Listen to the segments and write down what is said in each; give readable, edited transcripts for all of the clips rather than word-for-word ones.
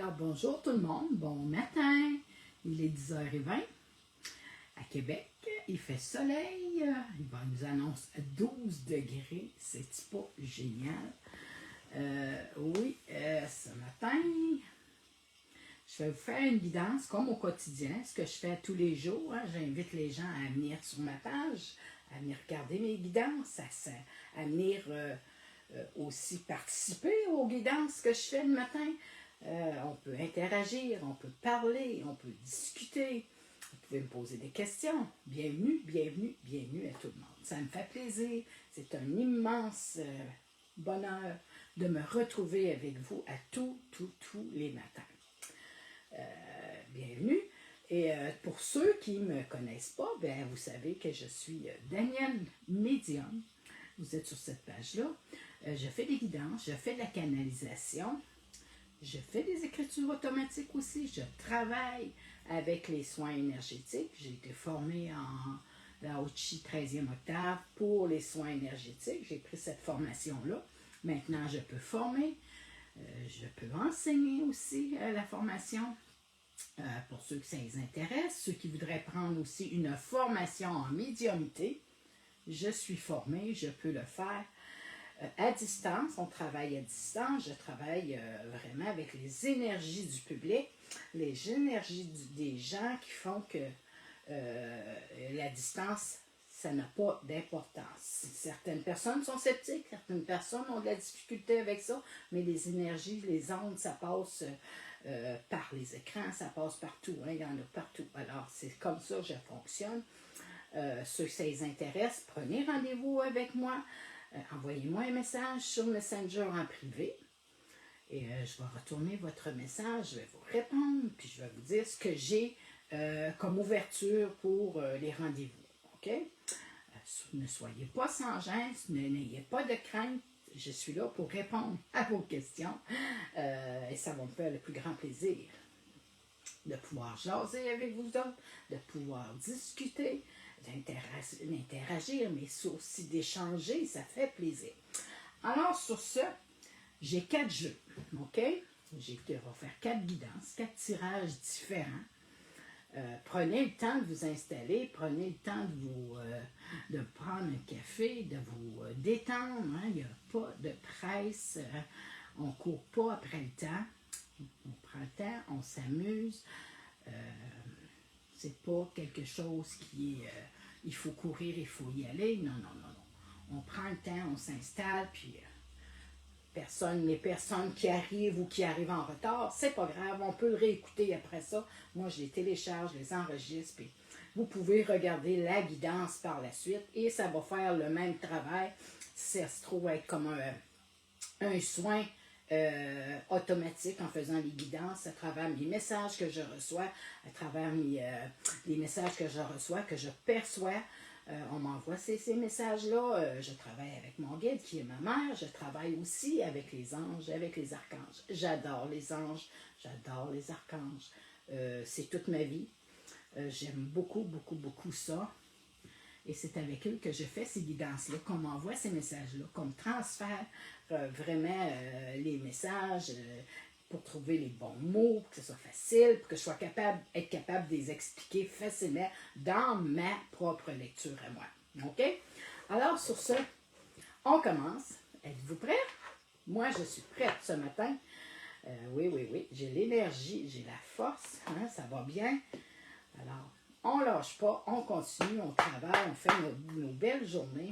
Alors, bonjour tout le monde, bon matin. Il est 10h20 à Québec. Il fait soleil. Il nous annonce 12 degrés. C'est pas génial. Ce matin, je vais vous faire une guidance comme au quotidien, ce que je fais tous les jours. Hein. J'invite les gens à venir sur ma page, à venir regarder mes guidances, à venir aussi participer aux guidances que je fais le matin. On peut interagir, on peut parler, on peut discuter. Vous pouvez me poser des questions. Bienvenue, bienvenue, bienvenue à tout le monde. Ça me fait plaisir. C'est un immense bonheur de me retrouver avec vous à tous les matins. Bienvenue. Et pour ceux qui ne me connaissent pas, vous savez que je suis Danielle Médium. Vous êtes sur cette page-là. Je fais des guidances, je fais de la canalisation. Je fais des écritures automatiques aussi. Je travaille avec les soins énergétiques. J'ai été formée en Lao-Chi 13e octave pour les soins énergétiques. J'ai pris cette formation-là. Maintenant, je peux former. Je peux enseigner aussi la formation pour ceux que ça les intéresse. Ceux qui voudraient prendre aussi une formation en médiumnité, je suis formée, je peux le faire. À distance, on travaille à distance, je travaille vraiment avec les énergies du public, les énergies des gens qui font que la distance, ça n'a pas d'importance. Certaines personnes sont sceptiques, certaines personnes ont de la difficulté avec ça, mais les énergies, les ondes, ça passe par les écrans, ça passe partout, hein, il y en a partout. Alors, c'est comme ça que je fonctionne. Ceux que ça les intéresse, prenez rendez-vous avec moi. Envoyez-moi un message sur Messenger en privé et je vais retourner votre message, je vais vous répondre, puis je vais vous dire ce que j'ai comme ouverture pour les rendez-vous. OK? Ne soyez pas sans gêne, n'ayez pas de crainte, je suis là pour répondre à vos questions et ça va me faire le plus grand plaisir de pouvoir jaser avec vous autres, de pouvoir discuter, d'interagir, mais aussi d'échanger, ça fait plaisir. Alors, sur ce, j'ai 4 jeux, OK? On va faire 4 guidances, 4 tirages différents. Prenez le temps de vous installer, prenez le temps de prendre un café, de vous détendre. Hein? Il n'y a pas de presse, on ne court pas après le temps. On prend le temps, on s'amuse. C'est pas quelque chose qui est il faut courir, il faut y aller. Non. On prend le temps, on s'installe, puis les personnes qui arrivent ou qui arrivent en retard, c'est pas grave, on peut le réécouter après ça. Moi, je les télécharge, je les enregistre, puis vous pouvez regarder la guidance par la suite et ça va faire le même travail. Ça se trouve être comme un soin automatique en faisant les guidances à travers mes messages que je reçois, à travers les messages que je reçois, que je perçois. On m'envoie ces messages-là. Je travaille avec mon guide qui est ma mère. Je travaille aussi avec les anges, avec les archanges. J'adore les anges, j'adore les archanges. C'est toute ma vie. J'aime beaucoup ça. Et c'est avec eux que je fais ces guidances-là, qu'on m'envoie ces messages-là, qu'on me transfère vraiment les messages pour trouver les bons mots, pour que ce soit facile, pour que je sois être capable de les expliquer facilement dans ma propre lecture à moi. OK? Alors, sur ce, on commence. Êtes-vous prêts? Moi, je suis prête ce matin. Oui. J'ai l'énergie, j'ai la force. Hein, ça va bien. Alors, on ne lâche pas, on continue, on travaille, on fait nos belles journées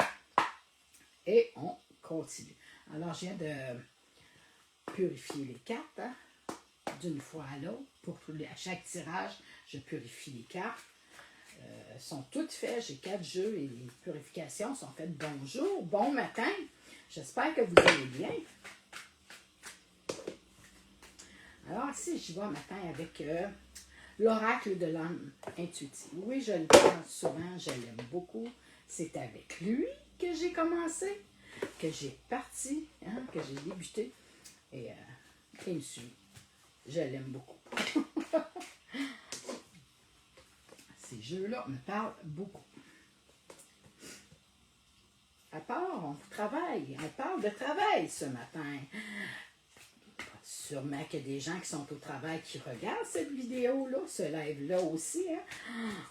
et on continue. Alors, je viens de purifier les cartes d'une fois à l'autre. À chaque tirage, je purifie les cartes. Elles sont toutes faites. J'ai 4 jeux et les purifications sont faites. Bonjour, bon matin. J'espère que vous allez bien. Alors, ici, je vais matin avec l'oracle de l'âme intuitive. Oui, je le pense souvent, je l'aime beaucoup. C'est avec lui que j'ai commencé, que j'ai parti, hein, que j'ai débuté. Et il me suit. Je l'aime beaucoup. Ces jeux-là me parlent beaucoup. On parle de travail ce matin. Sûrement qu'il y a des gens qui sont au travail qui regardent cette vidéo-là, ce live-là aussi. Hein?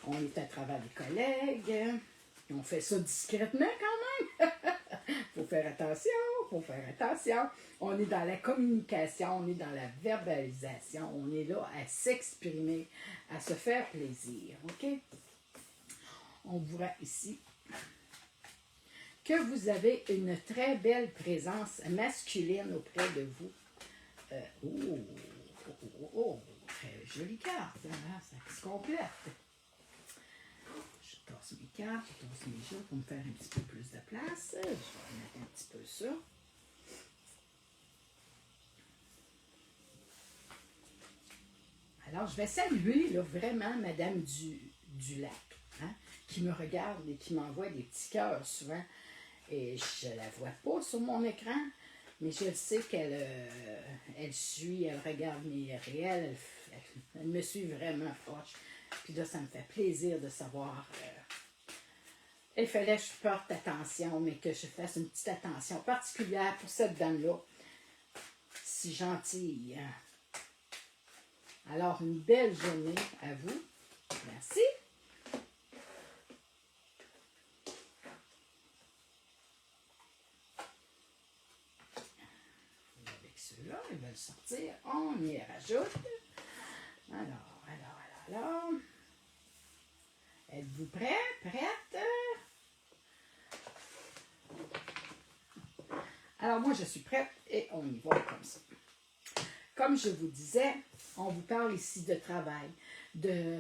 On est à travers des collègues. Hein? On fait ça discrètement quand même. Faut faire attention, faut faire attention. On est dans la communication, on est dans la verbalisation, on est là à s'exprimer, à se faire plaisir. OK? On voit ici que vous avez une très belle présence masculine auprès de vous. Très jolie carte, hein? Ça se complète. Je tasse mes cartes, je tasse mes jeux pour me faire un petit peu plus de place. Je vais mettre un petit peu ça. Alors, je vais saluer là, vraiment Madame du Lac, hein, qui me regarde et qui m'envoie des petits cœurs souvent. Et je ne la vois pas sur mon écran, mais je sais qu'elle elle regarde mes réels, elle me suit vraiment proche. Puis là, ça me fait plaisir de savoir. Il fallait que je porte attention, mais que je fasse une petite attention particulière pour cette dame-là. Si gentille. Alors, une belle journée à vous. Merci. Avec ceux-là, ils veulent sortir. On y rajoute. Alors. Êtes-vous prêts? Prête? Alors, moi, je suis prête et on y va comme ça. Comme je vous disais, on vous parle ici de travail, de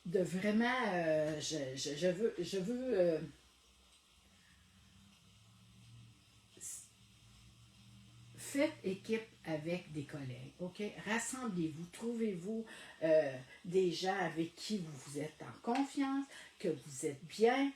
vraiment, je veux faites équipe avec des collègues, OK? Rassemblez-vous, trouvez-vous des gens avec qui vous êtes en confiance, que vous êtes bien,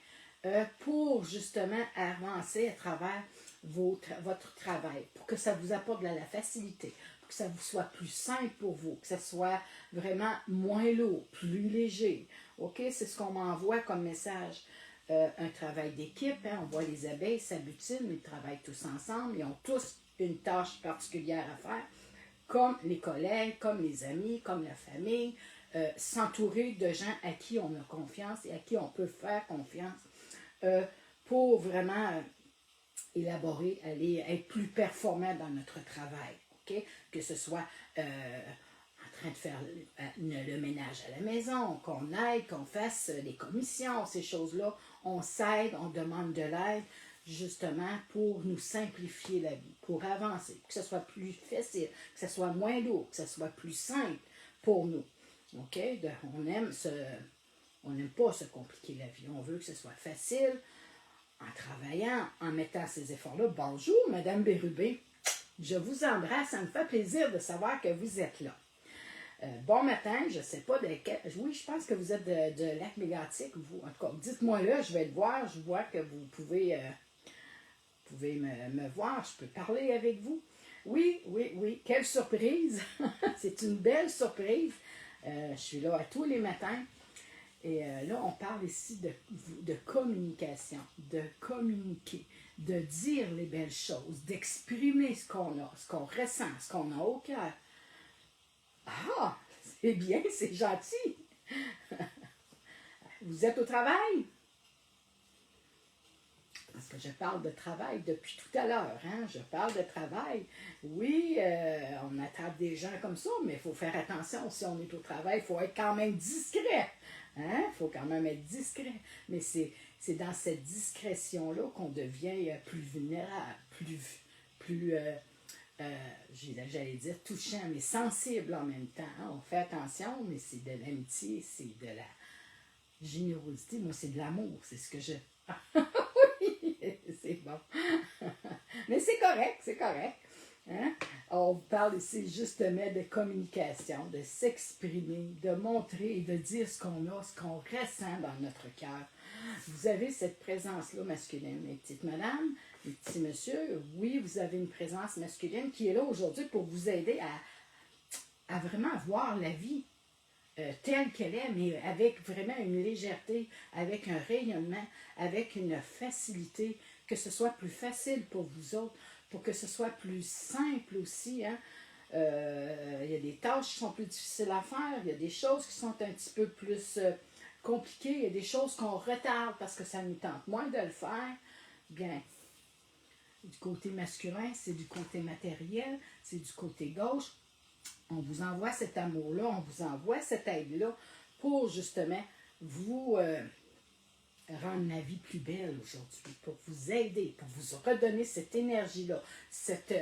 pour justement avancer à travers votre travail, pour que ça vous apporte de la facilité, pour que ça vous soit plus simple pour vous, que ça soit vraiment moins lourd, plus léger, OK? C'est ce qu'on m'envoie comme message. Un travail d'équipe, hein? On voit les abeilles s'abutinent, ils travaillent tous ensemble, ils ont tous une tâche particulière à faire, comme les collègues, comme les amis, comme la famille, s'entourer de gens à qui on a confiance et à qui on peut faire confiance pour vraiment élaborer, aller être plus performant dans notre travail, ok? Que ce soit en train de faire le ménage à la maison, qu'on aide, qu'on fasse des commissions, ces choses-là, on s'aide, on demande de l'aide, justement pour nous simplifier la vie, pour avancer, que ce soit plus facile, que ce soit moins lourd, que ce soit plus simple pour nous. OK? On n'aime pas se compliquer la vie. On veut que ce soit facile en travaillant, en mettant ces efforts-là. Bonjour, Madame Bérubé. Je vous embrasse. Ça me fait plaisir de savoir que vous êtes là. Bon matin, je ne sais pas de quel... Oui, je pense que vous êtes de Lac-Mégantic. En tout cas, dites-moi-le, je vais le voir. Je vois que vous pouvez me voir, je peux parler avec vous. Oui, quelle surprise! C'est une belle surprise. Je suis là à tous les matins. Et là, on parle ici de communication, de communiquer, de dire les belles choses, d'exprimer ce qu'on a, ce qu'on ressent, ce qu'on a au cœur. Ah, c'est bien, c'est gentil. Vous êtes au travail? Parce que je parle de travail depuis tout à l'heure, hein? Je parle de travail. Oui, on attrape des gens comme ça, mais il faut faire attention. Si on est au travail, il faut être quand même discret. Hein? Il faut quand même être discret. Mais c'est dans cette discrétion-là qu'on devient plus vulnérable, j'allais dire touchant, mais sensible en même temps. Hein? On fait attention, mais c'est de l'amitié, c'est de la générosité. Moi, c'est de l'amour, c'est ce que je... Oui, c'est bon. Mais c'est correct, c'est correct. Hein? On parle ici justement de communication, de s'exprimer, de montrer et de dire ce qu'on a, ce qu'on ressent dans notre cœur. Vous avez cette présence-là masculine, mes petites madames, mes petits messieurs. Oui, vous avez une présence masculine qui est là aujourd'hui pour vous aider à vraiment voir la vie telle qu'elle est, mais avec vraiment une légèreté, avec un rayonnement, avec une facilité, que ce soit plus facile pour vous autres, pour que ce soit plus simple aussi, hein. Il y a des tâches qui sont plus difficiles à faire, il y a des choses qui sont un petit peu plus compliquées, il y a des choses qu'on retarde parce que ça nous tente moins de le faire. Bien, du côté masculin, c'est du côté matériel, c'est du côté gauche. On vous envoie cet amour-là, on vous envoie cette aide-là pour justement vous rendre la vie plus belle aujourd'hui, pour vous aider, pour vous redonner cette énergie-là, cette...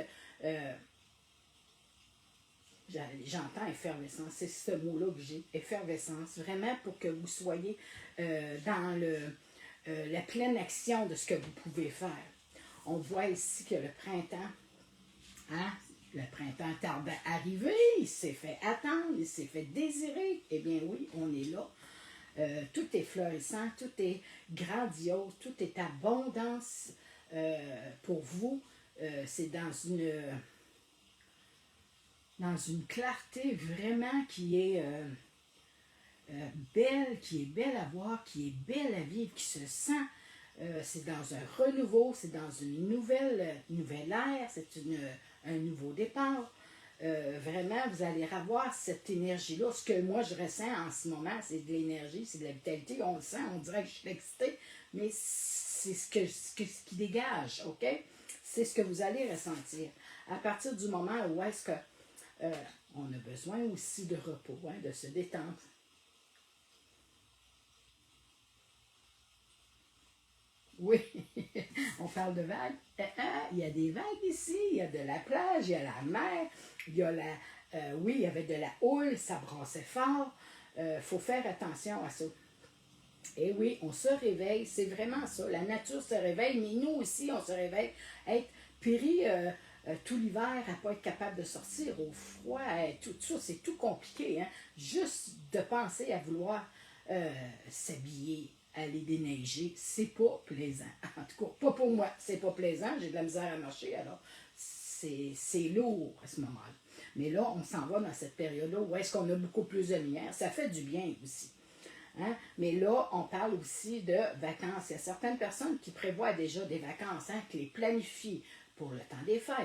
j'entends effervescence, c'est ce mot-là que j'ai, effervescence, vraiment pour que vous soyez dans la pleine action de ce que vous pouvez faire. On voit ici que le printemps, hein, le printemps tarde à arriver, il s'est fait attendre, il s'est fait désirer. Eh bien oui, on est là. Tout est florissant, tout est grandiose, tout est abondance pour vous. C'est dans une clarté vraiment qui est belle, qui est belle à voir, qui est belle à vivre, qui se sent. C'est dans un renouveau, c'est dans une nouvelle ère, c'est un nouveau départ. Vraiment, vous allez avoir cette énergie-là. Ce que moi, je ressens en ce moment, c'est de l'énergie, c'est de la vitalité. On le sent, on dirait que je suis excitée, mais c'est ce qui dégage, OK? C'est ce que vous allez ressentir. À partir du moment où est-ce que on a besoin aussi de repos, hein, de se détendre. Oui, on parle de vagues. Il y a des vagues ici, il y a de la plage, il y a la mer, il y a oui, il y avait de la houle, ça brassait fort. Faut faire attention à ça. Et oui, on se réveille, c'est vraiment ça. La nature se réveille, mais nous aussi, on se réveille. Être péri tout l'hiver, à ne pas être capable de sortir au froid, tout ça, c'est tout compliqué. Hein? Juste de penser à vouloir s'habiller, aller déneiger, c'est pas plaisant. En tout cas, pas pour moi, c'est pas plaisant, j'ai de la misère à marcher, alors c'est lourd à ce moment-là. Mais là, on s'en va dans cette période-là où est-ce qu'on a beaucoup plus de lumière, ça fait du bien aussi. Hein? Mais là, on parle aussi de vacances. Il y a certaines personnes qui prévoient déjà des vacances, hein, qui les planifient pour le temps des fêtes.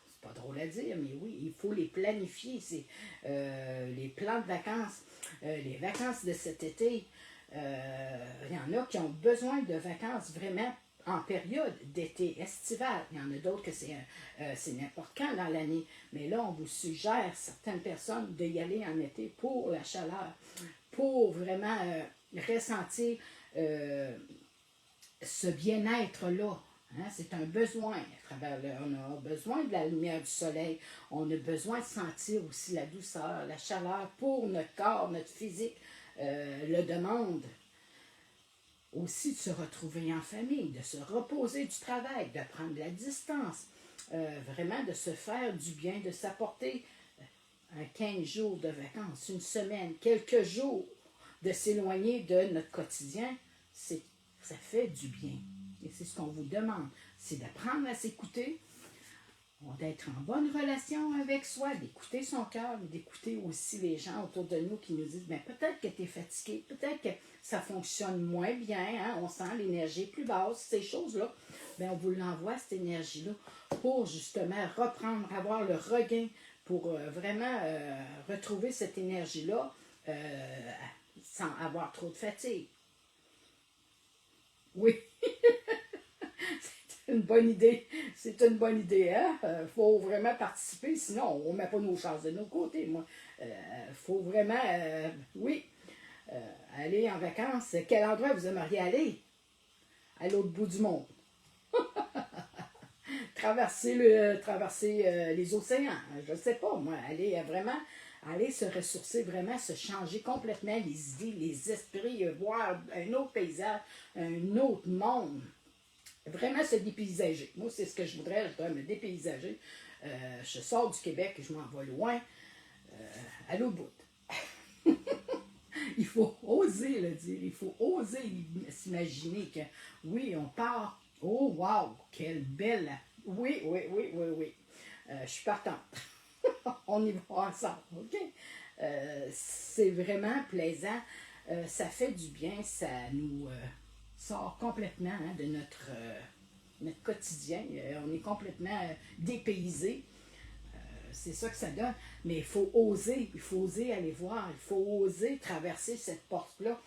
C'est pas drôle à dire, mais oui, il faut les planifier. C'est les plans de vacances, les vacances de cet été. Il y en a qui ont besoin de vacances vraiment en période d'été estival. Il y en a d'autres que c'est n'importe quand dans l'année. Mais là, on vous suggère, certaines personnes, d'y aller en été pour la chaleur, pour vraiment ressentir ce bien-être-là. Hein? C'est un besoin. On a besoin de la lumière du soleil. On a besoin de sentir aussi la douceur, la chaleur pour notre corps, notre physique le demande. Aussi de se retrouver en famille, de se reposer du travail, de prendre la distance, vraiment de se faire du bien, de s'apporter 15 jours de vacances, une semaine, quelques jours, de s'éloigner de notre quotidien, ça fait du bien. Et c'est ce qu'on vous demande, c'est d'apprendre à s'écouter, d'être en bonne relation avec soi, d'écouter son cœur, mais d'écouter aussi les gens autour de nous qui nous disent, ben, peut-être que tu es fatigué, peut-être que ça fonctionne moins bien, hein, on sent l'énergie plus basse, ces choses-là, ben, on vous l'envoie, cette énergie-là, pour justement reprendre, avoir le regain, pour vraiment retrouver cette énergie-là sans avoir trop de fatigue. Oui. Une bonne idée. C'est une bonne idée, hein? Faut vraiment participer, sinon on ne met pas nos chances de nos côtés, moi. Faut vraiment, oui, aller en vacances. Quel endroit vous aimeriez aller? À l'autre bout du monde. Traverser les océans, je ne sais pas, moi. Aller se ressourcer, vraiment se changer complètement les idées, les esprits, voir un autre paysage, un autre monde. Vraiment se dépaysager. Moi, c'est ce que je voudrais me dépaysager. Je sors du Québec et je m'en vais loin, à l'autre bout. Il faut oser le dire, il faut oser s'imaginer que, oui, on part, oh wow, quelle belle, oui, oui, oui, oui, oui. Je suis partante. On y va ensemble, OK? C'est vraiment plaisant. Ça fait du bien, ça nous sort complètement hein, de notre notre quotidien. On est complètement dépaysé. C'est ça que ça donne. Mais il faut oser aller voir, il faut oser traverser cette porte-là,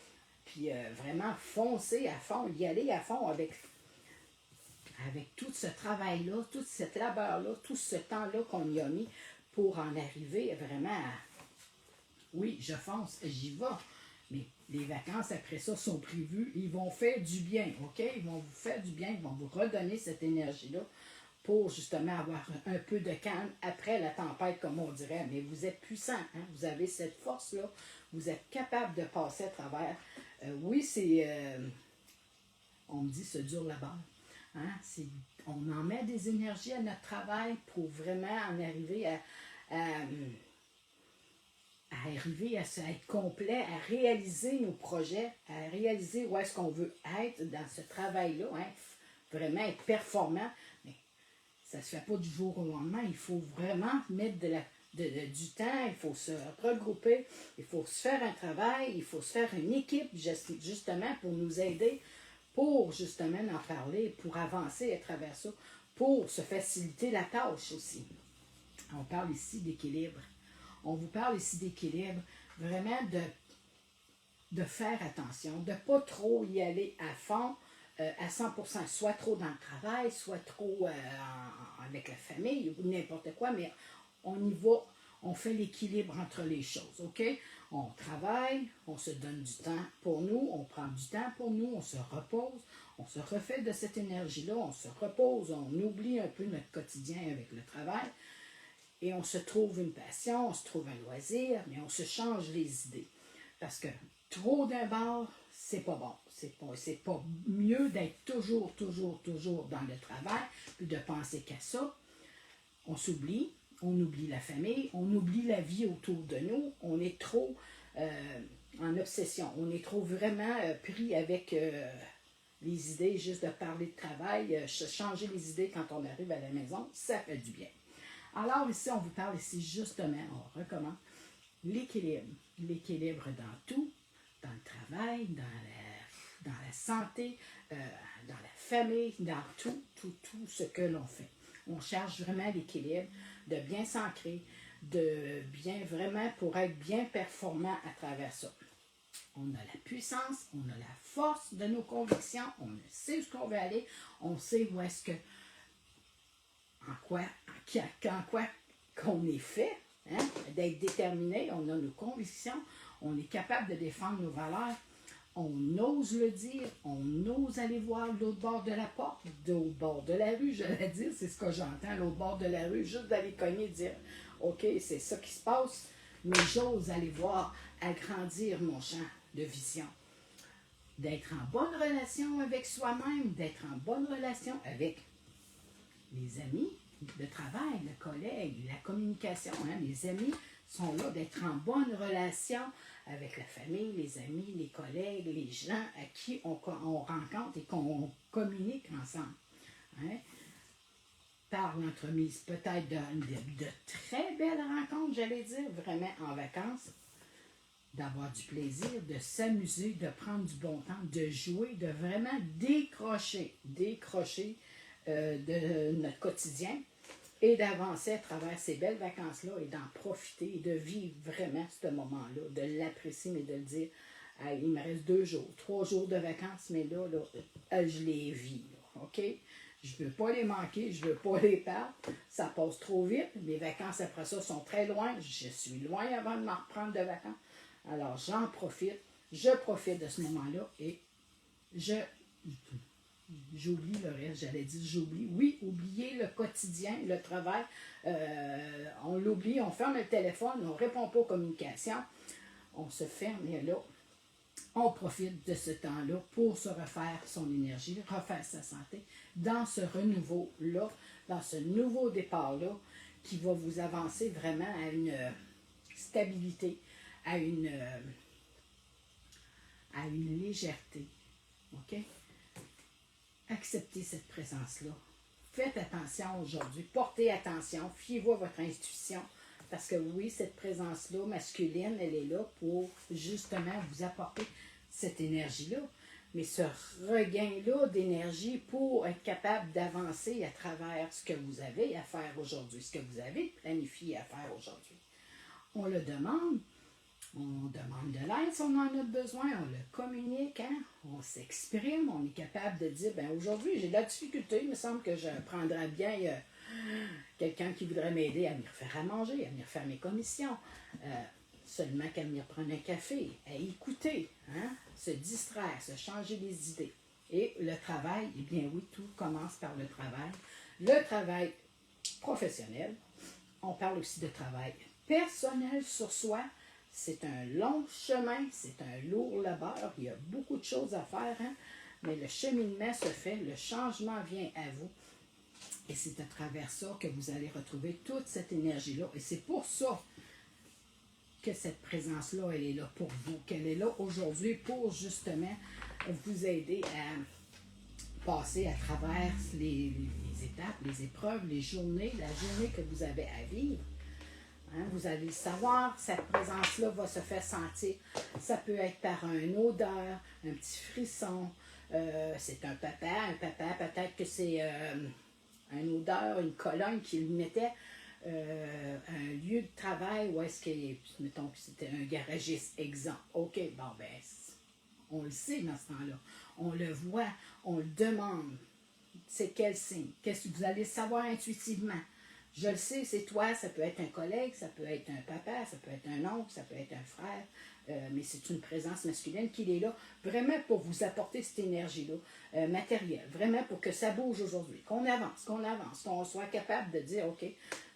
puis vraiment foncer à fond, y aller à fond avec tout ce travail-là, tout cet labeur-là, tout ce temps-là qu'on y a mis pour en arriver vraiment à... Oui, je fonce, j'y vais. Mais les vacances après ça sont prévues, ils vont faire du bien, OK? Ils vont vous faire du bien, ils vont vous redonner cette énergie-là pour justement avoir un peu de calme après la tempête, comme on dirait. Mais vous êtes puissant, hein? Vous avez cette force-là, vous êtes capable de passer à travers. Oui, c'est... on me dit, c'est dur là-bas. Hein? On en met des énergies à notre travail pour vraiment en arriver à arriver à être complet, à réaliser nos projets, à réaliser où est-ce qu'on veut être dans ce travail-là, hein? Vraiment être performant. Mais ça ne se fait pas du jour au lendemain. Il faut vraiment mettre du temps, il faut se regrouper, il faut se faire un travail, il faut se faire une équipe justement pour nous aider, pour justement en parler, pour avancer à travers ça, pour se faciliter la tâche aussi. On parle ici d'équilibre. On vous parle ici d'équilibre, vraiment de faire attention, de ne pas trop y aller à fond, à 100%, soit trop dans le travail, soit trop avec la famille, ou n'importe quoi, mais on y va, on fait l'équilibre entre les choses, OK? On travaille, on se donne du temps pour nous, on prend du temps pour nous, on se repose, on se refait de cette énergie-là, on se repose, on oublie un peu notre quotidien avec le travail, et on se trouve une passion, on se trouve un loisir, mais on se change les idées. Parce que trop d'un bord, c'est pas bon. C'est pas mieux d'être toujours dans le travail, puis de penser qu'à ça. On s'oublie, on oublie la famille, on oublie la vie autour de nous. On est trop en obsession. On est trop vraiment pris avec les idées, juste de parler de travail, changer les idées quand on arrive à la maison, ça fait du bien. Alors ici, on vous parle ici justement, on recommence, l'équilibre. L'équilibre dans tout, dans le travail, dans la santé, dans la famille, dans tout ce que l'on fait. On cherche vraiment l'équilibre, de bien s'ancrer, de bien vraiment pour être bien performant à travers ça. On a la puissance, on a la force de nos convictions, on sait où on veut aller, on sait où est-ce que en quoi qu'on est fait, hein, d'être déterminé, on a nos convictions, on est capable de défendre nos valeurs, on ose le dire, on ose aller voir l'autre bord de la porte, l'autre bord de la rue, je vais dire, c'est ce que j'entends, l'autre bord de la rue, juste d'aller cogner et dire, OK, c'est ça qui se passe, mais j'ose aller voir, agrandir mon champ de vision. D'être en bonne relation avec soi-même, d'être en bonne relation avec les amis de travail, le collègue, la communication, hein, les amis sont là d'être en bonne relation avec la famille, les amis, les collègues, les gens à qui on rencontre et qu'on communique ensemble. Hein. Par l'entremise peut-être de très belles rencontres, j'allais dire, vraiment en vacances, d'avoir du plaisir, de s'amuser, de prendre du bon temps, de jouer, de vraiment décrocher de notre quotidien et d'avancer à travers ces belles vacances-là et d'en profiter et de vivre vraiment ce moment-là, de l'apprécier, mais de le dire, il me reste 2 jours, 3 jours de vacances, mais là je les vis, là, OK? Je ne veux pas les manquer, je ne veux pas les perdre, ça passe trop vite, mes vacances après ça sont très loin, je suis loin avant de m'en reprendre de vacances, alors j'en profite, je profite de ce moment-là et j'oublie le reste, j'allais dire j'oublie. Oui, oublier le quotidien, le travail. On l'oublie, on ferme le téléphone, on ne répond pas aux communications. On se ferme et là, on profite de ce temps-là pour se refaire son énergie, refaire sa santé dans ce renouveau-là, dans ce nouveau départ-là qui va vous avancer vraiment à une stabilité, à une légèreté. OK? Acceptez cette présence-là. Faites attention aujourd'hui. Portez attention. Fiez-vous à votre intuition. Parce que oui, cette présence-là, masculine, elle est là pour justement vous apporter cette énergie-là. mais ce regain-là d'énergie pour être capable d'avancer à travers ce que vous avez à faire aujourd'hui, ce que vous avez planifié à faire aujourd'hui. On le demande, on demande de l'aide si on en a besoin, on le communique, hein? On s'exprime, on est capable de dire, ben aujourd'hui j'ai de la difficulté, il me semble que je prendrais bien quelqu'un qui voudrait m'aider à venir faire à manger, à venir faire mes commissions, seulement qu'à venir prendre un café, à écouter, hein? Se distraire, se changer les idées. Et le travail, eh bien oui, tout commence par le travail. Le travail professionnel, on parle aussi de travail personnel sur soi. C'est un long chemin, c'est un lourd labeur, il y a beaucoup de choses à faire, hein? Mais le cheminement se fait, le changement vient à vous. Et c'est à travers ça que vous allez retrouver toute cette énergie-là. Et c'est pour ça que cette présence-là, elle est là pour vous, qu'elle est là aujourd'hui pour justement vous aider à passer à travers les étapes, les épreuves, les journées, la journée que vous avez à vivre. Hein, vous allez le savoir, cette présence-là va se faire sentir. Ça peut être par une odeur, un petit frisson. C'est un papa, peut-être que c'est une odeur, une colonne qu'il mettait. Un lieu de travail où est-ce que, mettons que c'était un garagiste, exemple. OK, bon, ben, on le sait dans ce temps-là. On le voit, on le demande. C'est quel signe? Qu'est-ce que vous allez savoir intuitivement? Je le sais, c'est toi, ça peut être un collègue, ça peut être un papa, ça peut être un oncle, ça peut être un frère, mais c'est une présence masculine qui est là vraiment pour vous apporter cette énergie-là matérielle, vraiment pour que ça bouge aujourd'hui, qu'on avance, qu'on soit capable de dire, OK,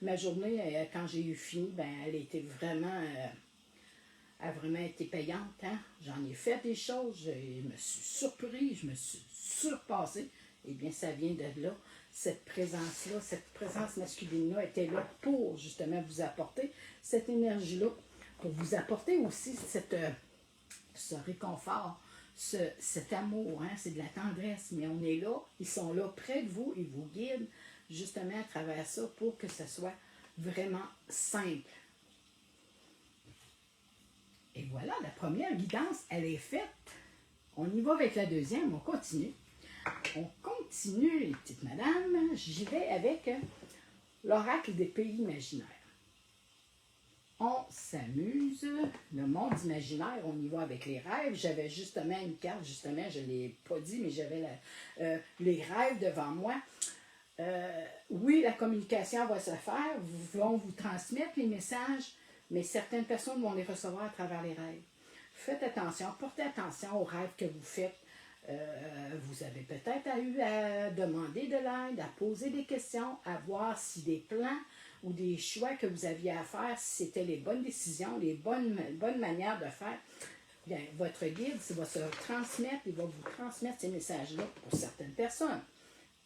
ma journée, quand j'ai eu fini, ben, elle a vraiment été payante. Hein? J'en ai fait des choses, je me suis surpris, je me suis surpassé. Eh bien, ça vient de là. Cette présence-là, cette présence masculine-là était là pour justement vous apporter cette énergie-là, pour vous apporter aussi ce réconfort, cet amour, hein? C'est de la tendresse, mais on est là, ils sont là près de vous, ils vous guident justement à travers ça pour que ce soit vraiment simple. Et voilà, la première guidance, elle est faite. On y va avec la deuxième, on continue. On continue, les petites madames. J'y vais avec l'oracle des pays imaginaires. On s'amuse. Le monde imaginaire, on y va avec les rêves. J'avais justement une carte, justement, je ne l'ai pas dit, mais j'avais les rêves devant moi. Oui, la communication va se faire. Vont vous transmettre les messages, mais certaines personnes vont les recevoir à travers les rêves. Faites attention, portez attention aux rêves que vous faites. Vous avez peut-être eu à demander de l'aide, à poser des questions, à voir si des plans ou des choix que vous aviez à faire, si c'était les bonnes décisions, les bonnes manières de faire. Bien, votre guide va se transmettre, il va vous transmettre ces messages-là pour certaines personnes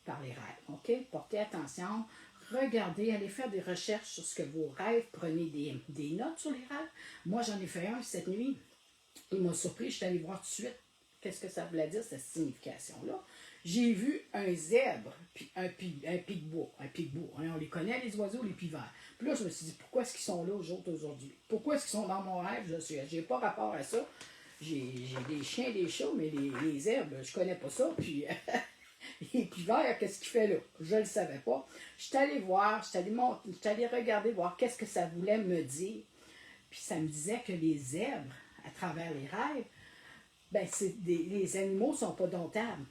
par les rêves. OK? Portez attention, regardez, allez faire des recherches sur ce que vos rêves, prenez des notes sur les rêves. Moi, j'en ai fait un cette nuit. Il m'a surpris, je suis allée voir tout de suite qu'est-ce que ça voulait dire, cette signification-là. J'ai vu un zèbre, puis un pic-bois. Un pic-bois, hein, on les connaît, les oiseaux, les pivers. Puis là, je me suis dit, pourquoi est-ce qu'ils sont là aujourd'hui? Pourquoi est-ce qu'ils sont dans mon rêve? Je n'ai pas rapport à ça. J'ai des chiens, des chats, mais les zèbres, je connais pas ça. Puis les pivers, qu'est-ce qu'il fait là? Je ne le savais pas. Je suis allée voir, je suis allée regarder, voir qu'est-ce que ça voulait me dire. Puis ça me disait que les zèbres, à travers les rêves, ben les animaux ne sont pas domptables.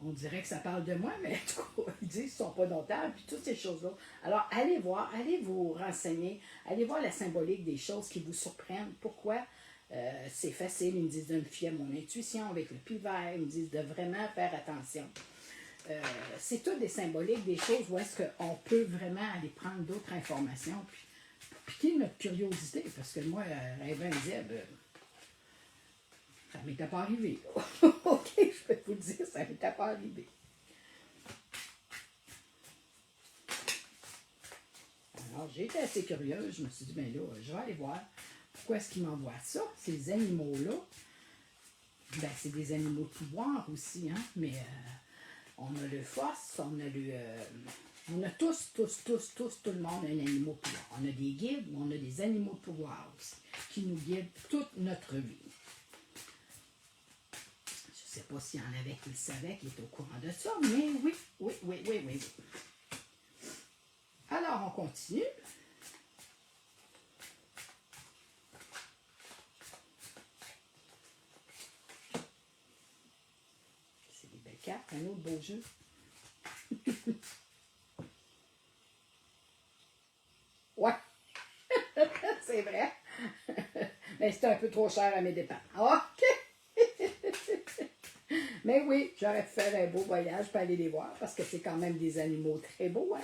On dirait que ça parle de moi, mais en tout cas, ils disent qu'ils ne sont pas domptables, puis toutes ces choses-là. Alors, allez voir, allez vous renseigner, allez voir la symbolique des choses qui vous surprennent. Pourquoi? C'est facile, ils me disent de me fier à mon intuition avec le pivert, ils me disent de vraiment faire attention. C'est tout des symboliques, des choses où est-ce qu'on peut vraiment aller prendre d'autres informations, puis pour piquer notre curiosité, parce que moi, rêver un zèbre, ça ne m'était pas arrivé. OK, je peux vous le dire, ça ne m'était pas arrivé. Alors, j'ai été assez curieuse. Je me suis dit, bien là, je vais aller voir pourquoi est-ce qu'ils m'envoient ça. Ces animaux-là, ben, c'est des animaux de pouvoir aussi, hein, mais on a le force, on a tous, tout le monde un animal de pouvoir. On a des guides, mais on a des animaux de pouvoir aussi, qui nous guident toute notre vie. sais pas s'il y en avait qui le savaient, qui étaient au courant de ça, mais oui, oui, oui, oui, oui, oui. Alors, on continue. C'est des belles cartes, un autre beau jeu. Ouais, c'est vrai. Mais c'est un peu trop cher à mes dépens. OK! Mais oui, j'aurais pu faire un beau voyage pour aller les voir parce que c'est quand même des animaux très beaux, hein?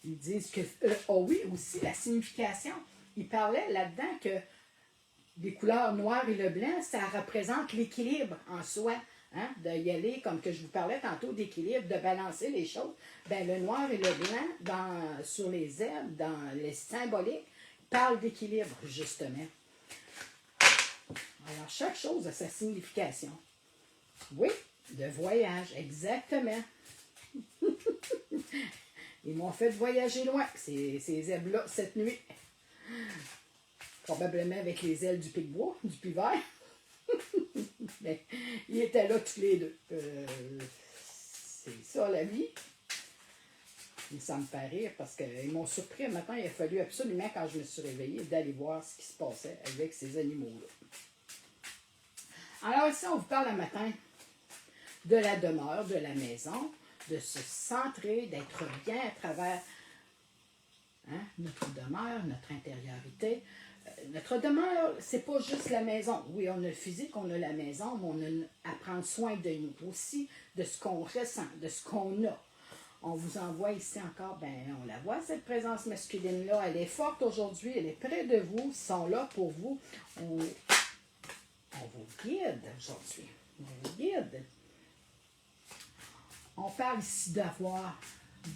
Ils disent que... oh oui, aussi, la signification. Ils parlaient là-dedans que les couleurs noires et le blanc, ça représente l'équilibre en soi. Hein? De y aller, comme que je vous parlais tantôt, d'équilibre, de balancer les choses. Ben, le noir et le blanc, sur les ailes, dans les symboliques, parlent d'équilibre, justement. Alors, chaque chose a sa signification. Oui, de voyage, exactement. Ils m'ont fait voyager loin, ces zèbres-là, cette nuit. Probablement avec les ailes du pic-bois, du pivert. Mais ils étaient là tous les deux. C'est ça la vie. Et ça me fait rire parce qu'ils m'ont surpris un matin. Il a fallu absolument, quand je me suis réveillée, d'aller voir ce qui se passait avec ces animaux-là. Alors ici, on vous parle un matin de la demeure, de la maison, de se centrer, d'être bien à travers notre demeure, notre intériorité. Notre demeure, c'est pas juste la maison. Oui, on a le physique, on a la maison, mais on a à prendre soin de nous aussi, de ce qu'on ressent, de ce qu'on a. On vous envoie ici encore, on la voit, cette présence masculine-là. Elle est forte aujourd'hui, elle est près de vous, ils sont là pour vous. On vous guide aujourd'hui. On vous guide. On parle ici de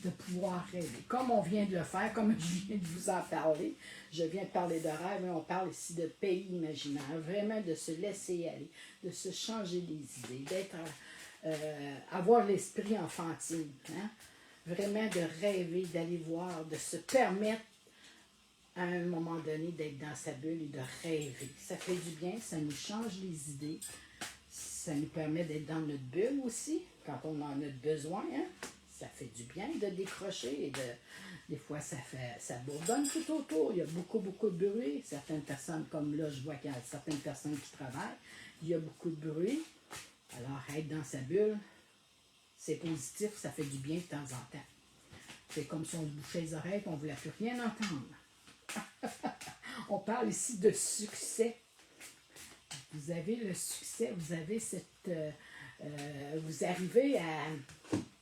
pouvoir rêver. Comme on vient de le faire, comme je viens de vous en parler, je viens de parler de rêve, mais on parle ici de pays imaginaire, vraiment de se laisser aller, de se changer les idées, avoir l'esprit enfantine, hein? Vraiment de rêver, d'aller voir, de se permettre à un moment donné d'être dans sa bulle et de rêver. Ça fait du bien, ça nous change les idées, ça nous permet d'être dans notre bulle aussi, quand on en a besoin, hein? Ça fait du bien de décrocher et des fois ça bourdonne tout autour. Il y a beaucoup, beaucoup de bruit. Certaines personnes, comme là, je vois qu'il y a certaines personnes qui travaillent, il y a beaucoup de bruit. Alors, être dans sa bulle, c'est positif, ça fait du bien de temps en temps. C'est comme si on se bouchait les oreilles et on ne voulait plus rien entendre. On parle ici de succès. Vous avez le succès, vous avez vous arrivez à...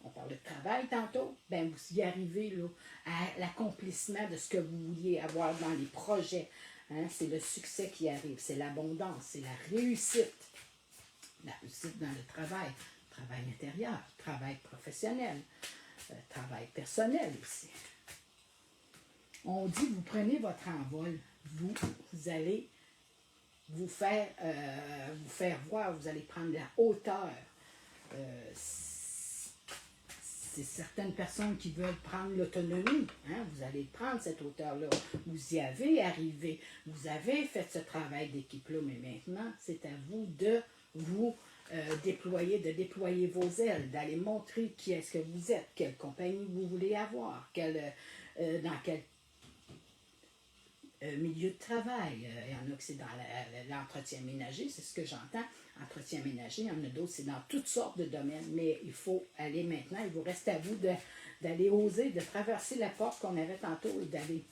On parle de travail tantôt, vous y arrivez là, à l'accomplissement de ce que vous vouliez avoir dans les projets. Hein? C'est le succès qui arrive, c'est l'abondance, c'est la réussite. La réussite dans le travail intérieur, travail professionnel, travail personnel aussi. On dit, vous prenez votre envol, vous allez vous faire voir, vous allez prendre la hauteur. C'est certaines personnes qui veulent prendre l'autonomie. Hein? Vous allez prendre cette hauteur-là. Vous y avez arrivé. Vous avez fait ce travail d'équipe-là, mais maintenant, c'est à vous de vous déployer vos ailes, d'aller montrer qui est-ce que vous êtes, quelle compagnie vous voulez avoir, dans quel milieu de travail. Il y en a que c'est dans l'entretien ménager, c'est ce que j'entends. Entretien ménager, il y en a d'autres, c'est dans toutes sortes de domaines, mais il faut aller maintenant, il vous reste à vous d'aller oser, de traverser la porte qu'on avait tantôt et d'aller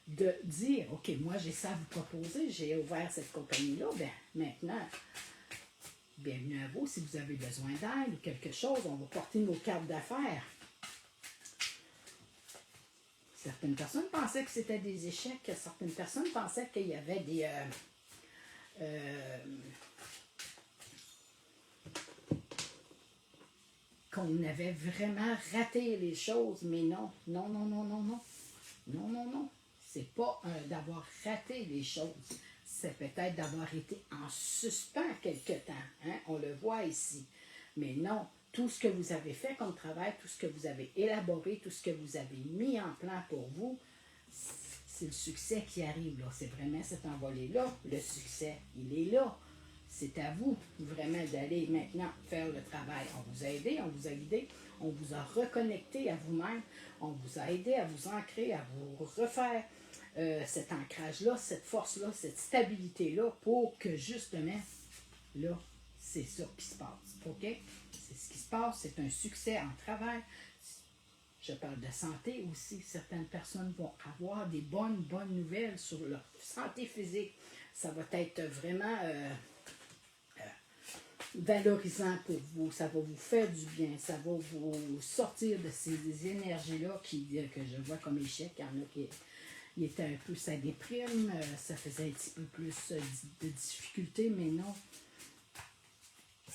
de dire, OK, moi j'ai ça à vous proposer, j'ai ouvert cette compagnie-là, maintenant, bienvenue à vous, si vous avez besoin d'aide ou quelque chose, on va porter nos cartes d'affaires. Certaines personnes pensaient que c'était des échecs, certaines personnes pensaient qu'il y avait des... qu'on avait vraiment raté les choses, mais non, non, non, non, non, non, non, non, non. C'est pas d'avoir raté les choses, c'est peut-être d'avoir été en suspens quelque temps, hein? On le voit ici. Mais non, tout ce que vous avez fait comme travail, tout ce que vous avez élaboré, tout ce que vous avez mis en plan pour vous, c'est le succès qui arrive, là. C'est vraiment cet envolé-là. Le succès, il est là. c'est à vous vraiment d'aller maintenant faire le travail. On vous a aidé, on vous a guidé, on vous a reconnecté à vous-même, on vous a aidé à vous ancrer, à vous refaire cet ancrage-là, cette force-là, cette stabilité-là pour que justement, là, c'est ça qui se passe. OK? C'est ce qui se passe, c'est un succès en travail. Je parle de santé aussi. Certaines personnes vont avoir des bonnes nouvelles sur leur santé physique. Ça va être vraiment valorisant pour vous. Ça va vous faire du bien. Ça va vous sortir de ces énergies-là que je vois comme échec. Il y en a qui étaient un peu, ça déprime. Ça faisait un petit peu plus de difficultés, mais non.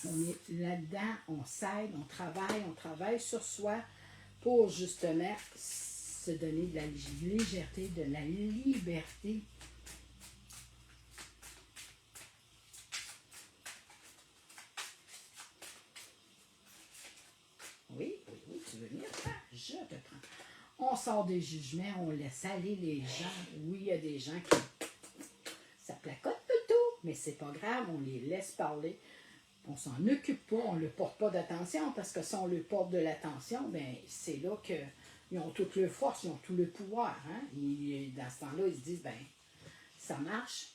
On est là-dedans, on s'aide, on travaille sur soi pour justement se donner de la légèreté, de la liberté. Oui, tu veux venir? Je te prends. On sort des jugements, on laisse aller les gens. Oui, il y a des gens qui... Ça placote tout, mais c'est pas grave, on les laisse parler. On s'en occupe pas, on ne leur porte pas d'attention, parce que si on leur porte de l'attention, ben c'est là qu'ils ont toute leur force, ils ont tout le pouvoir. Hein? Dans ce temps-là, ils se disent, ben ça marche,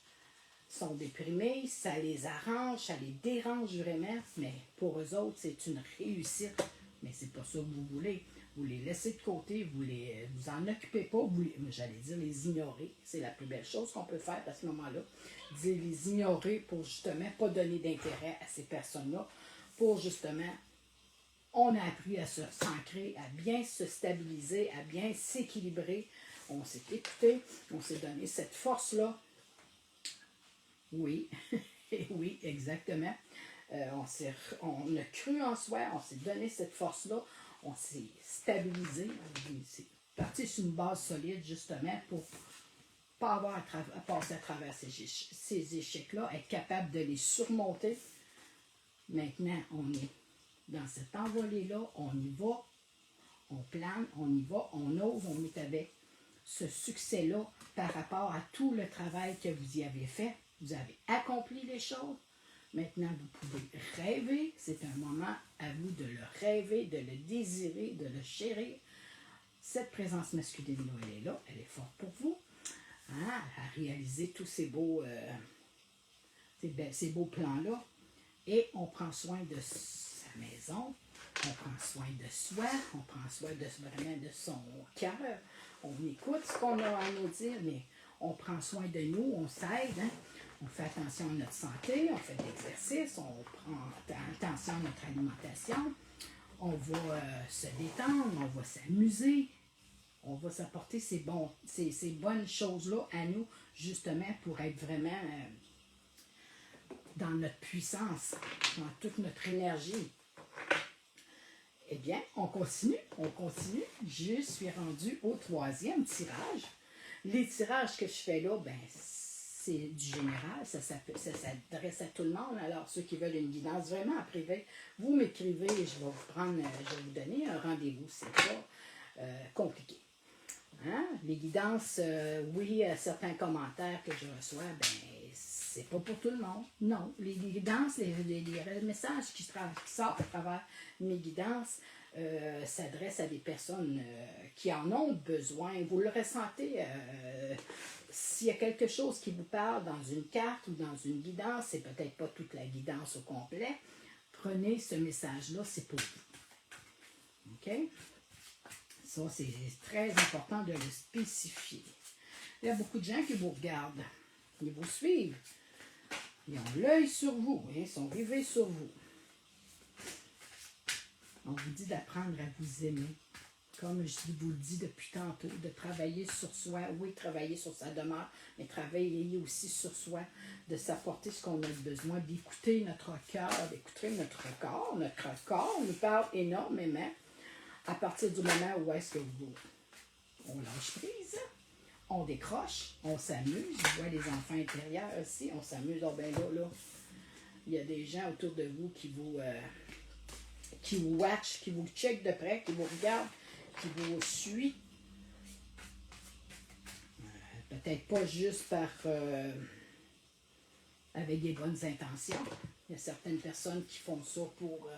ils sont déprimés, ça les arrange, ça les dérange vraiment, mais pour eux autres, c'est une réussite. Mais c'est pas ça que vous voulez. Vous les laissez de côté, vous en occupez pas, j'allais dire les ignorer. C'est la plus belle chose qu'on peut faire à ce moment-là. Les ignorer pour justement pas donner d'intérêt à ces personnes-là. Pour justement, on a appris à se s'ancrer, à bien se stabiliser, à bien s'équilibrer. On s'est écouté, on s'est donné cette force-là. Oui, oui, exactement. On a cru en soi, on s'est donné cette force-là, on s'est stabilisé, c'est parti sur une base solide justement pour pas avoir à passer à travers ces échecs-là, être capable de les surmonter. Maintenant, on est dans cette envolée-là, on y va, on plane, on y va, on ose, on est avec ce succès-là par rapport à tout le travail que vous y avez fait. Vous avez accompli les choses. Maintenant, vous pouvez rêver. C'est un moment à vous de le rêver, de le désirer, de le chérir. Cette présence masculine-là, elle est là, elle est forte pour vous. Hein, à réaliser tous ces beaux plans-là. Et on prend soin de sa maison, on prend soin de soi, on prend soin vraiment de son cœur. On écoute ce qu'on a à nous dire, mais on prend soin de nous, on s'aide. Hein? On fait attention à notre santé, on fait de l'exercice, on prend attention à notre alimentation, on va se détendre, on va s'amuser, on va s'apporter ces bonnes choses-là à nous, justement pour être vraiment dans notre puissance, dans toute notre énergie. Eh bien, on continue. Je suis rendue au 3e tirage. Les tirages que je fais là, ben c'est du général, ça s'adresse à tout le monde. Alors, ceux qui veulent une guidance vraiment en privé, vous m'écrivez et je vais vous donner un rendez-vous. C'est pas compliqué. Hein? Les guidances, oui, certains commentaires que je reçois, ben c'est pas pour tout le monde. Non, les guidances, les messages qui sortent à travers mes guidances s'adressent à des personnes qui en ont besoin. Vous le ressentez. S'il y a quelque chose qui vous parle dans une carte ou dans une guidance, c'est peut-être pas toute la guidance au complet. Prenez ce message-là, c'est pour vous. OK? Ça, c'est très important de le spécifier. Il y a beaucoup de gens qui vous regardent. Ils vous suivent. Ils ont l'œil sur vous. Hein, ils sont rivés sur vous. On vous dit d'apprendre à vous aimer. Comme je vous le dis depuis tantôt, de travailler sur soi. Oui, travailler sur sa demeure, mais travailler aussi sur soi, de s'apporter ce qu'on a besoin, d'écouter notre cœur, d'écouter notre corps. Notre corps nous parle énormément à partir du moment où est-ce que on lâche prise, on décroche, on s'amuse. Je vois les enfants intérieurs aussi, on s'amuse. Oh ben là, il y a des gens autour de vous qui vous watch, qui vous check de près, qui vous regardent, qui vous suit. Peut-être pas juste par avec des bonnes intentions. Il y a certaines personnes qui font ça pour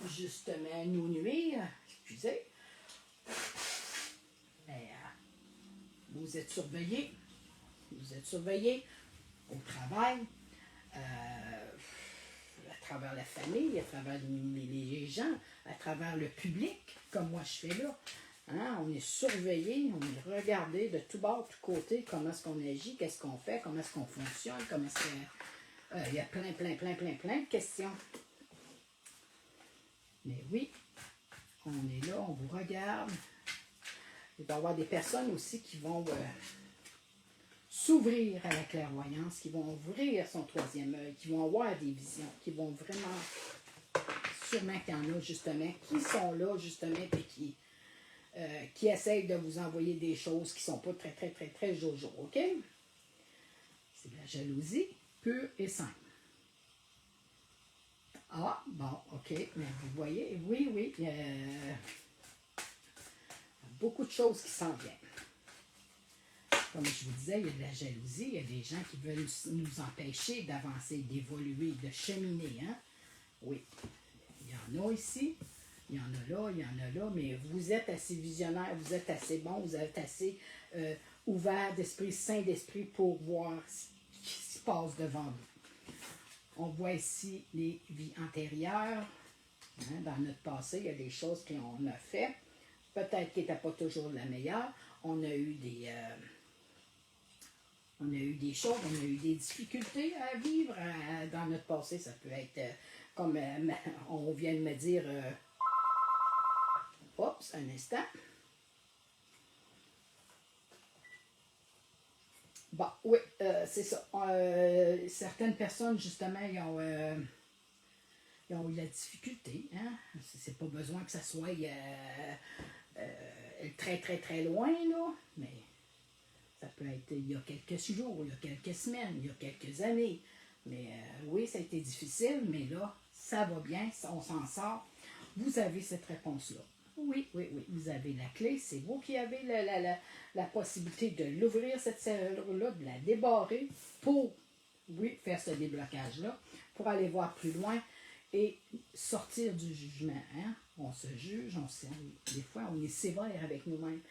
justement nous nuire. Excusez. Mais vous êtes surveillés. Vous êtes surveillés au travail, à travers la famille, à travers les gens, à travers le public, comme moi je fais là. Hein? On est surveillé, on est regardé de tout bord, de tout côté, comment est-ce qu'on agit, qu'est-ce qu'on fait, comment est-ce qu'on fonctionne, comment est-ce que... il y a plein de questions. Mais oui, on est là, on vous regarde. Il va y avoir des personnes aussi qui vont s'ouvrir à la clairvoyance, qui vont ouvrir son troisième œil, qui vont avoir des visions, qui vont vraiment... Sûrement qu'il y en a justement, qui sont là justement et qui essayent de vous envoyer des choses qui ne sont pas très jojo, OK? C'est de la jalousie pure et simple. Ah, bon, OK, mais vous voyez, oui, il y a beaucoup de choses qui s'en viennent. Comme je vous disais, il y a de la jalousie, il y a des gens qui veulent nous empêcher d'avancer, d'évoluer, de cheminer, hein? Oui, il y en a ici. Il y en a là, il y en a là, mais vous êtes assez visionnaire, vous êtes assez bon, vous êtes assez ouvert d'esprit, sain d'esprit pour voir ce qui se passe devant vous. On voit ici les vies antérieures. Hein, dans notre passé, il y a des choses qu'on a faites, peut-être qui n'étaient pas toujours la meilleure. On a eu des choses, on a eu des difficultés à vivre dans notre passé. Ça peut être comme on vient de me dire... Oups, un instant. Bon, oui, c'est ça. Certaines personnes, justement, ils ont eu la difficulté. Hein? C'est pas besoin que ça soit très loin, là. Mais ça peut être il y a quelques jours, il y a quelques semaines, il y a quelques années. Mais oui, ça a été difficile, mais là, ça va bien, on s'en sort. Vous avez cette réponse-là. Oui, vous avez la clé, c'est vous qui avez la possibilité de l'ouvrir, cette serrure-là, de la débarrer pour, oui, faire ce déblocage-là, pour aller voir plus loin et sortir du jugement. Hein? On se juge, des fois on est sévère avec nous-mêmes.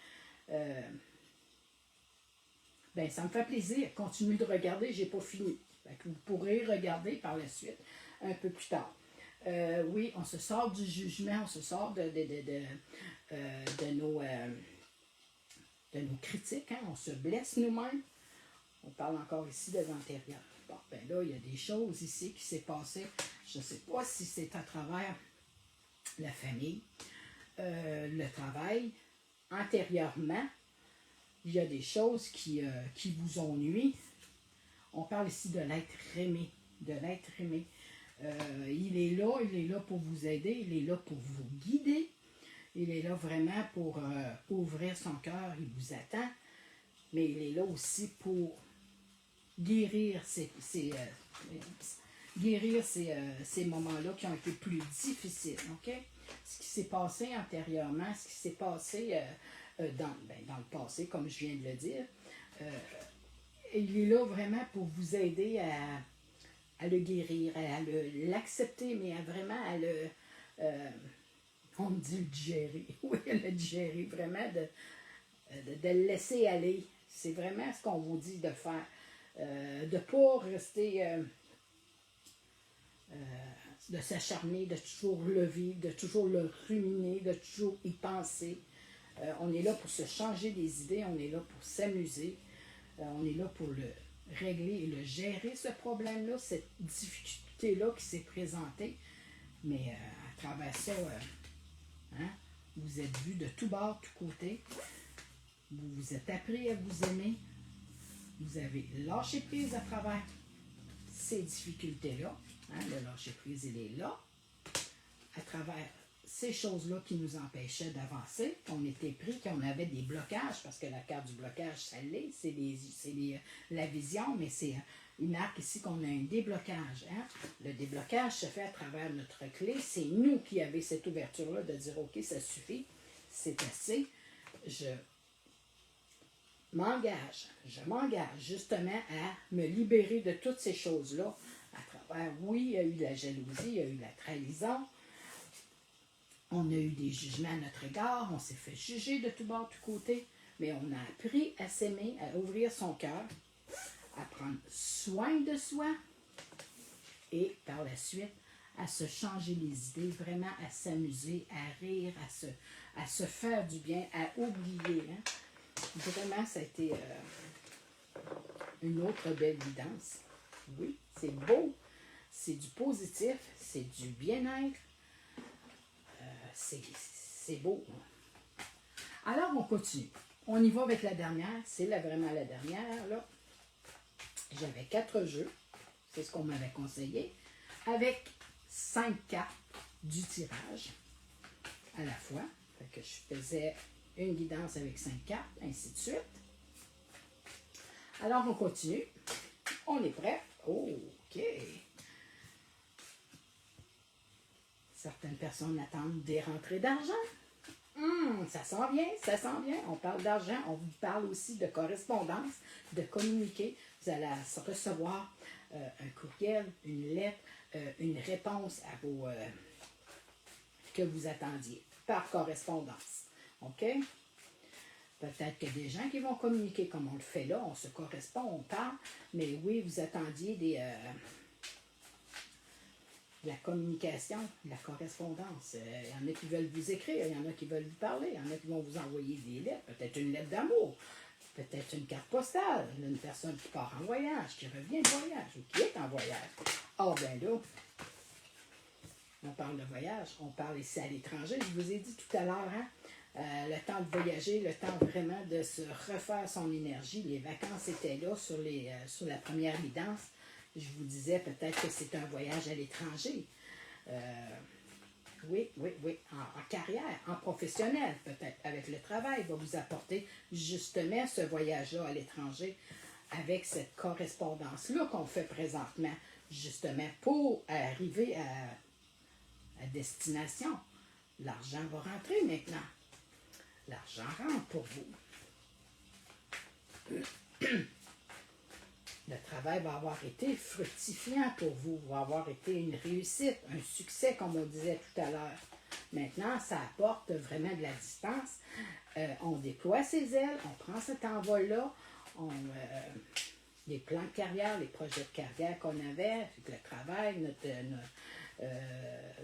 Ben, ça me fait plaisir, continuez de regarder, j'ai pas fini. Fait que vous pourrez regarder par la suite, un peu plus tard. Oui, on se sort du jugement, on se sort de nos critiques, hein? On se blesse nous-mêmes. On parle encore ici de l'antérieur. Bon, ben là, il y a des choses ici qui s'est passé. Je ne sais pas si c'est à travers la famille, le travail. Antérieurement, il y a des choses qui vous ont nui. On parle ici de l'être aimé, il est là pour vous aider, il est là pour vous guider, il est là vraiment pour ouvrir son cœur, il vous attend, mais il est là aussi pour guérir ces moments-là qui ont été plus difficiles, OK? Ce qui s'est passé antérieurement, ce qui s'est passé dans le passé, comme je viens de le dire, il est là vraiment pour vous aider à le guérir, à l'accepter, mais on me dit le digérer, oui, le digérer, vraiment de le laisser aller. C'est vraiment ce qu'on vous dit de faire. De ne pas rester, de s'acharner, de toujours le vivre, de toujours le ruminer, de toujours y penser. On est là pour se changer des idées, on est là pour s'amuser, on est là pour le régler et le gérer, ce problème-là, cette difficulté-là qui s'est présentée. Mais à travers ça, hein, vous êtes vus de tout bord, tout côté. Vous vous êtes appris à vous aimer. Vous avez lâché prise à travers ces difficultés-là. Hein, le lâcher prise, il est là. À travers ces choses-là qui nous empêchaient d'avancer, qu'on était pris, qu'on avait des blocages, parce que la carte du blocage, ça l'est, c'est la vision, mais c'est une arc ici qu'on a un déblocage. Hein? Le déblocage se fait à travers notre clé. C'est nous qui avons cette ouverture-là de dire, OK, ça suffit, c'est assez. je m'engage justement à me libérer de toutes ces choses-là. À travers, oui, il y a eu de la jalousie, il y a eu de la trahison, on a eu des jugements à notre égard, on s'est fait juger de tout bord, de tout côté, mais on a appris à s'aimer, à ouvrir son cœur, à prendre soin de soi et par la suite à se changer les idées, vraiment à s'amuser, à rire, à se faire du bien, à oublier. Hein. Vraiment, ça a été une autre belle guidance. Oui, c'est beau, c'est du positif, c'est du bien-être, c'est beau. Alors, on continue. On y va avec la dernière. C'est vraiment la dernière, là. J'avais 4 jeux. C'est ce qu'on m'avait conseillé. Avec 5 cartes du tirage à la fois. Fait que je faisais une guidance avec 5 cartes, ainsi de suite. Alors, on continue. On est prêt. OK. Certaines personnes attendent des rentrées d'argent. Ça sent bien, ça sent bien. On parle d'argent, on vous parle aussi de correspondance, de communiquer. Vous allez recevoir un courriel, une lettre, une réponse à vos que vous attendiez par correspondance. OK? Peut-être qu'il y a des gens qui vont communiquer comme on le fait là, on se correspond, on parle, mais oui, vous attendiez de la communication, de la correspondance. Il y en a qui veulent vous écrire, il y en a qui veulent vous parler, il y en a qui vont vous envoyer des lettres, peut-être une lettre d'amour, peut-être une carte postale, une personne qui part en voyage, qui revient de voyage ou qui est en voyage. Ah ben là, on parle de voyage, on parle ici à l'étranger. Je vous ai dit tout à l'heure, hein, le temps de voyager, le temps vraiment de se refaire son énergie. Les vacances étaient là sur la première guidance. Je vous disais peut-être que c'est un voyage à l'étranger. Oui, en carrière, en professionnel, peut-être avec le travail, va vous apporter justement ce voyage-là à l'étranger avec cette correspondance-là qu'on fait présentement, justement pour arriver à destination. L'argent va rentrer maintenant. L'argent rentre pour vous. Le travail va avoir été fructifiant pour vous, va avoir été une réussite, un succès, comme on disait tout à l'heure. Maintenant, ça apporte vraiment de la distance. On déploie ses ailes, on prend cet envol-là, les plans de carrière, les projets de carrière qu'on avait, avec le travail,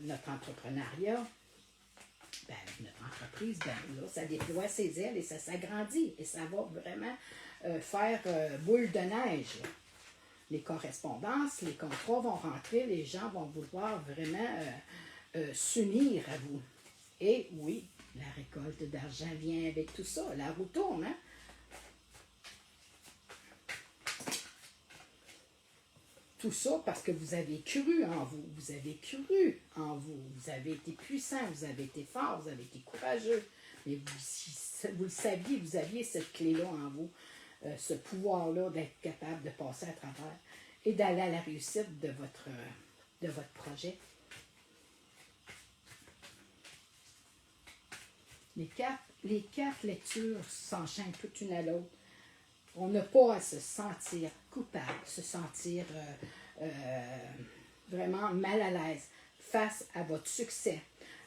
notre entrepreneuriat, notre entreprise, là, ça déploie ses ailes et ça s'agrandit et ça va vraiment faire boule de neige. Là. Les correspondances, les contrats vont rentrer, les gens vont vouloir vraiment s'unir à vous. Et oui, la récolte d'argent vient avec tout ça. La roue tourne, hein? Tout ça parce que vous avez cru en vous. Vous avez cru en vous. Vous avez été puissant, vous avez été fort, vous avez été courageux. Mais vous le saviez, vous aviez cette clé-là en vous. Ce pouvoir-là d'être capable de passer à travers et d'aller à la réussite de votre projet. Les quatre lectures s'enchaînent toute une à l'autre. On n'a pas à se sentir coupable, se sentir vraiment mal à l'aise face à votre succès,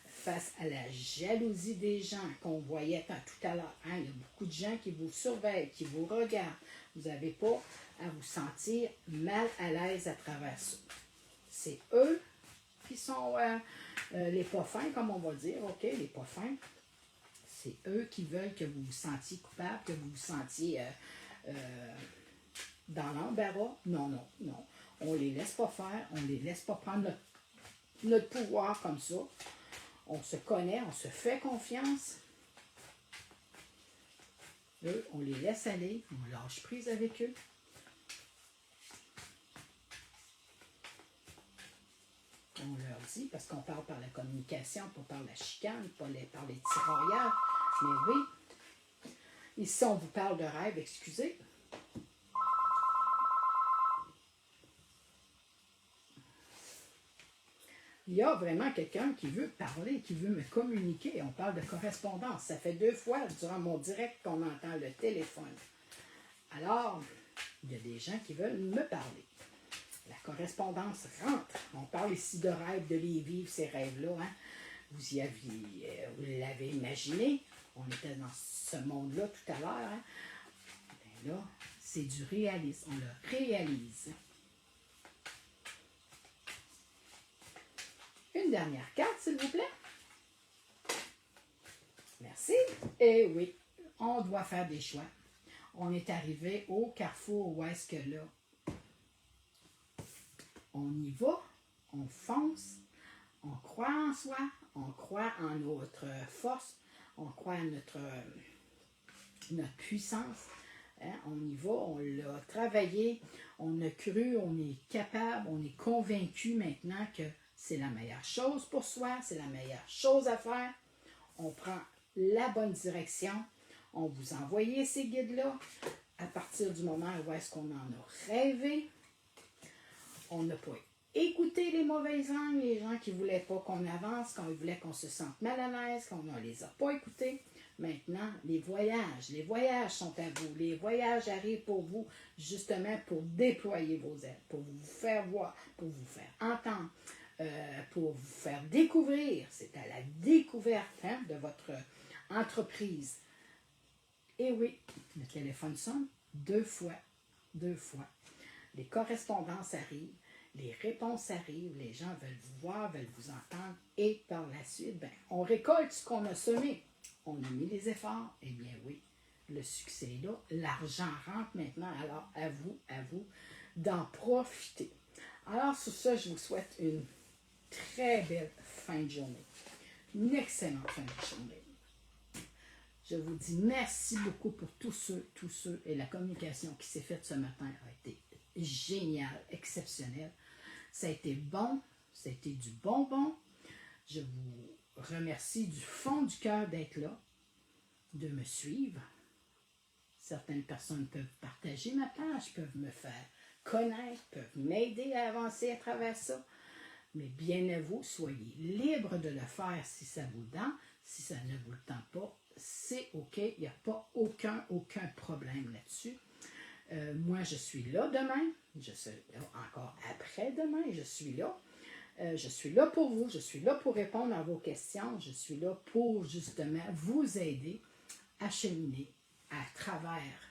face à la jalousie des gens qu'on voyait tout à l'heure. Hein, il y a beaucoup de gens qui vous surveillent, qui vous regardent. Vous n'avez pas à vous sentir mal à l'aise à travers ça. C'est eux qui sont les pas fins, comme on va dire, OK, les pas fins. C'est eux qui veulent que vous vous sentiez coupable, que vous vous sentiez dans l'embarras. Non. On ne les laisse pas faire, on ne les laisse pas prendre notre pouvoir comme ça. On se connaît, on se fait confiance. Eux, on les laisse aller, on lâche prise avec eux. On leur dit, parce qu'on parle par la communication, pas par la chicane, pas par les tirailleurs. Mais oui, ici on vous parle de rêve, excusez. Il y a vraiment quelqu'un qui veut parler, qui veut me communiquer. On parle de correspondance. Ça fait 2 fois durant mon direct qu'on entend le téléphone. Alors, il y a des gens qui veulent me parler. La correspondance rentre. On parle ici de rêves, de les vivre, ces rêves-là. Hein? Vous l'avez imaginé. On était dans ce monde-là tout à l'heure. Hein? Ben là, c'est du réalisme. On le réalise. Une dernière carte, s'il vous plaît. Merci. Et oui, on doit faire des choix. On est arrivé au carrefour où est-ce que là, on y va, on fonce, on croit en soi, on croit en notre force, on croit en notre puissance. Hein? On y va, on l'a travaillé, on a cru, on est capable, on est convaincu maintenant que c'est la meilleure chose pour soi, c'est la meilleure chose à faire. On prend la bonne direction. On vous a envoyé ces guides-là à partir du moment où est-ce qu'on en a rêvé. On n'a pas écouté les mauvaises langues, les gens qui ne voulaient pas qu'on avance, qui voulaient qu'on se sente mal à l'aise, qu'on ne les a pas écoutés. Maintenant, les voyages sont à vous. Les voyages arrivent pour vous, justement pour déployer vos ailes, pour vous faire voir, pour vous faire entendre, pour vous faire découvrir. C'est à la découverte de votre entreprise. Et oui, le téléphone sonne 2 fois. 2 fois. Les correspondances arrivent, les réponses arrivent, les gens veulent vous voir, veulent vous entendre, et par la suite, on récolte ce qu'on a semé. On a mis les efforts, eh bien oui, le succès est là, l'argent rentre maintenant, alors à vous d'en profiter. Alors sur ça, je vous souhaite une très belle fin de journée, une excellente fin de journée. Je vous dis merci beaucoup pour tous ceux, et la communication qui s'est faite ce matin a été géniale, exceptionnelle. Ça a été bon, ça a été du bonbon. Je vous remercie du fond du cœur d'être là, de me suivre. Certaines personnes peuvent partager ma page, peuvent me faire connaître, peuvent m'aider à avancer à travers ça. Mais bien à vous, soyez libre de le faire si ça vous tente. Si ça ne vous le tente pas, c'est OK. Il n'y a pas aucun problème là-dessus. Moi, je suis là demain. Je serai là encore après-demain. Je suis là. Je suis là pour vous. Je suis là pour répondre à vos questions. Je suis là pour, justement, vous aider à cheminer à travers,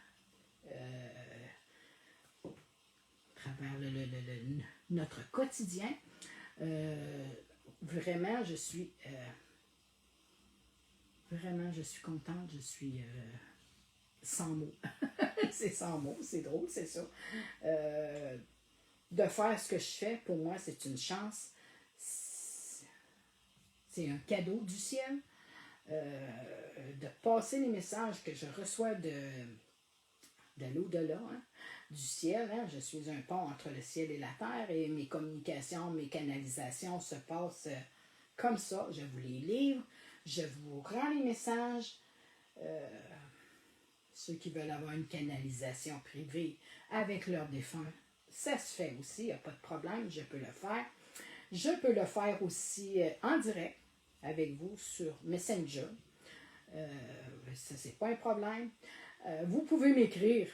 notre quotidien. Vraiment, je suis contente, je suis sans mots. C'est sans mots, c'est drôle, c'est ça. De faire ce que je fais, pour moi, c'est une chance. C'est un cadeau du ciel. De passer les messages que je reçois de l'au-delà, du ciel. Je suis un pont entre le ciel et la terre et mes communications, mes canalisations se passent comme ça. Je vous les livre, je vous rends les messages. Ceux qui veulent avoir une canalisation privée avec leurs défunts, ça se fait aussi, il n'y a pas de problème, je peux le faire. Je peux le faire aussi en direct avec vous sur Messenger. Ça, c'est pas un problème. Vous pouvez m'écrire,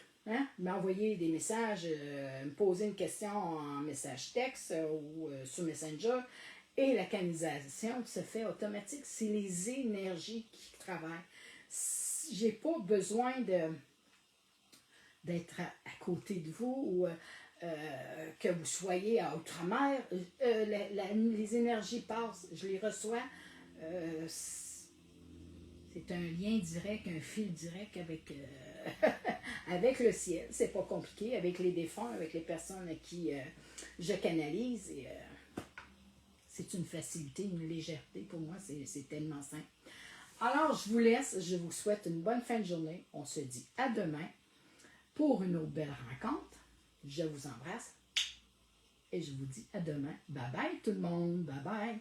m'envoyer des messages, me poser une question en message texte ou sur Messenger. Et la canalisation se fait automatique. C'est les énergies qui travaillent. J'ai pas besoin d'être à côté de vous ou que vous soyez à outre-mer. Les énergies passent, je les reçois. C'est un lien direct, un fil direct avec, avec le ciel. C'est pas compliqué, avec les défunts, avec les personnes à qui je canalise. Et, c'est une facilité, une légèreté pour moi, c'est tellement simple. Alors, je vous laisse, je vous souhaite une bonne fin de journée. On se dit à demain pour une autre belle rencontre. Je vous embrasse et je vous dis à demain. Bye bye tout le monde, bye bye.